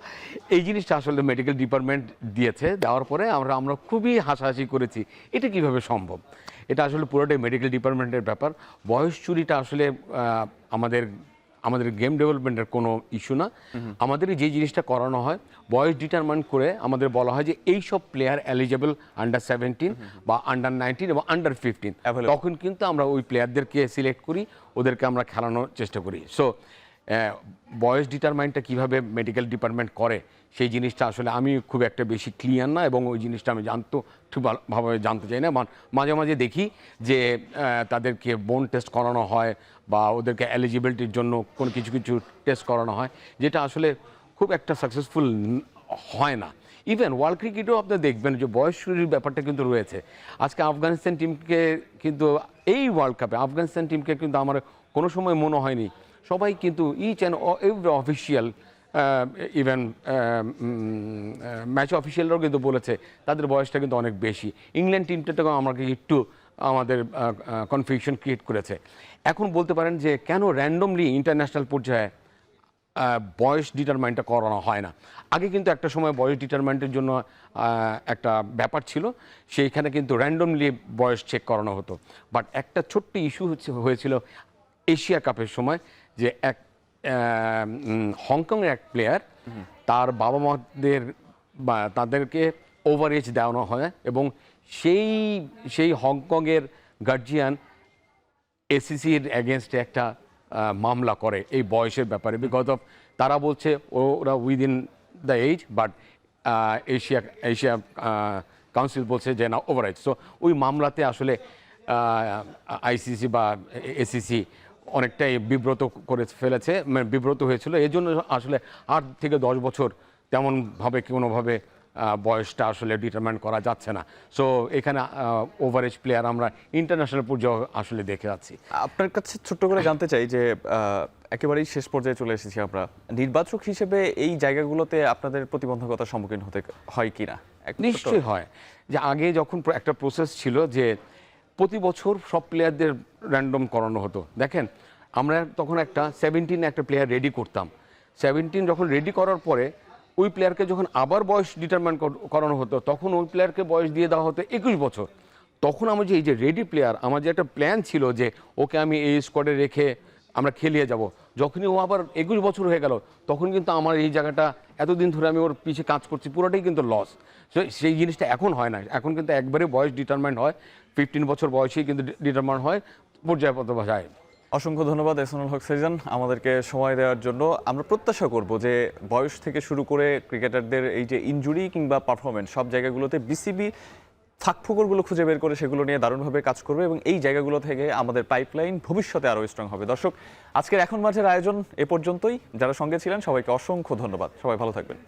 এই জিনিসটা আসলে মেডিকেল ডিপার্টমেন্ট দিয়েছে। দেওয়ার পরে আমরা খুবই হাসাহাসি করেছি, এটা কিভাবে সম্ভব। এটা আসলে পুরোটাই মেডিকেল ডিপার্টমেন্টের ব্যাপার। বয়স চুরিটা আসলে আমাদের আমাদের গেম ডেভেলপমেন্টের কোনো ইস্যু না। আমাদের যে জিনিসটা করানো হয় বয়স ডিটারমাইন করে আমাদের বলা হয় যে এই সব প্লেয়ার এলিজেবল আন্ডার 17 বা আন্ডার 19 এবং আন্ডার 15, Available. তখন কিন্তু আমরা ওই প্লেয়ারদেরকে সিলেক্ট করি, ওদেরকে আমরা খেলানোর চেষ্টা করি। সো বয়স ডিটারমাইনটা কিভাবে মেডিকেল ডিপার্টমেন্ট করে সেই জিনিসটা আসলে আমি খুব একটা বেশি ক্লিয়ার না, এবং ওই জিনিসটা আমি ঠিক ভালোভাবে জানতে চাই না। মাঝে মাঝে দেখি যে তাদেরকে বোন টেস্ট করানো হয় বা ওদেরকে এলিজিবিলিটির জন্য কোনো কিছু টেস্ট করানো হয়, যেটা আসলে খুব একটা সাকসেসফুল হয় না। ইভেন ওয়ার্ল্ড ক্রিকেটেও আপনি দেখবেন যে বয়স শুরুর ব্যাপারটা কিন্তু রয়েছে। আজকে আফগানিস্তান টিমকে কিন্তু এই ওয়ার্ল্ড কাপে আফগানিস্তান টিমকে কিন্তু আমার কোনো সময় মনে হয়নি, সবাই কিন্তু each and every official, even match অফিসিয়ালরাও কিন্তু বলেছে তাদের বয়সটা কিন্তু অনেক বেশি। ইংল্যান্ড টিমটাকেও আমাকে একটু আমাদের কনফিউশন ক্রিয়েট করেছে। এখন বলতে পারেন যে কেন র্যান্ডমলি ইন্টারন্যাশনাল পর্যায়ে বয়স ডিটারমাইনটা করানো হয় না। আগে কিন্তু একটা সময় বয়স ডিটারমাইন্টের জন্য একটা ব্যাপার ছিল, সেইখানে কিন্তু র্যান্ডমলি বয়স চেক করানো হতো। বাট একটা ছোট্ট ইস্যু হয়েছিল এশিয়া কাপের সময়, যে এক হংকংয়ের এক প্লেয়ার, তার বাবা মাদের বা তাদেরকে ওভার এজ দেওয়ানো হয়, এবং সেই হংকংয়ের গার্জিয়ান এসিসির এগেনস্টে একটা মামলা করে এই বয়সের ব্যাপারে, বিকজ অফ তারা বলছে ওরা within the age, but Asia council বলছে যে না ওভার এজ। সো ওই মামলাতে আসলে আইসিসি বা এসিসি অনেকটাই বিব্রত করে ফেলেছে, মানে বিব্রত হয়েছিল। এই জন্য আসলে 8 থেকে 10 বছর তেমনভাবে কোনোভাবে বয়সটা আসলে ডিটারমাইন করা যাচ্ছে না। সো এখানে ওভারেজ প্লেয়ার আমরা ইন্টারন্যাশনাল পর্যায়ে আসলে দেখে যাচ্ছি। আপনার কাছে ছোট্ট করে জানতে চাই যে একেবারেই শেষ পর্যায়ে চলে এসেছি আমরা, নির্বাচক হিসেবে এই জায়গাগুলোতে আপনাদের প্রতিবন্ধকতার সম্মুখীন হতে হয় কিনা? নিশ্চয়ই হয়। যে আগে যখন একটা প্রসেস ছিল যে প্রতি বছর সব প্লেয়ারদের র্যান্ডম করানো হতো। দেখেন আমরা তখন একটা 17 একটা প্লেয়ার রেডি করতাম, 17 যখন রেডি করার পরে ওই প্লেয়ারকে যখন আবার বয়স ডিটারমাইন করানো হতো, তখন ওই প্লেয়ারকে বয়স দিয়ে দেওয়া হতো 21 বছর। তখন আমার যে এই যে রেডি প্লেয়ার, আমার যে একটা প্ল্যান ছিল যে ওকে আমি এই স্কোয়াডে রেখে আমরা খেলিয়ে যাব, যখনই ও আবার 21 বছর হয়ে গেল, তখন কিন্তু আমার এই জায়গাটা এতদিন ধরে আমি ওর পিছিয়ে কাজ করছি পুরোটাই কিন্তু লস। সেই জিনিসটা এখন হয় না, এখন কিন্তু একবারে বয়স ডিটারমাইন্ড হয়, 15 বছর বয়সেই কিন্তু ডিটারমাইন্ড হয় পর্যায়গত ভাষায়। অসংখ্য ধন্যবাদ এহসানুল হক সাইজান আমাদেরকে সময় দেওয়ার জন্য। আমরা প্রত্যাশা করব যে বয়স থেকে শুরু করে ক্রিকেটারদের এই যে ইনজুরি কিংবা পারফরমেন্স সব জায়গাগুলোতে বিসিবি ফাঁকফোকরগুলো খুঁজে বের করে সেগুলো নিয়ে দারুণভাবে কাজ করবে, এবং এই জায়গাগুলো থেকে আমাদের পাইপলাইন ভবিষ্যতে আরও স্ট্রং হবে। দর্শক, আজকের এখন মাঝের আয়োজন এ পর্যন্তই। যারা সঙ্গে ছিলেন সবাইকে অসংখ্য ধন্যবাদ। সবাই ভালো থাকবেন।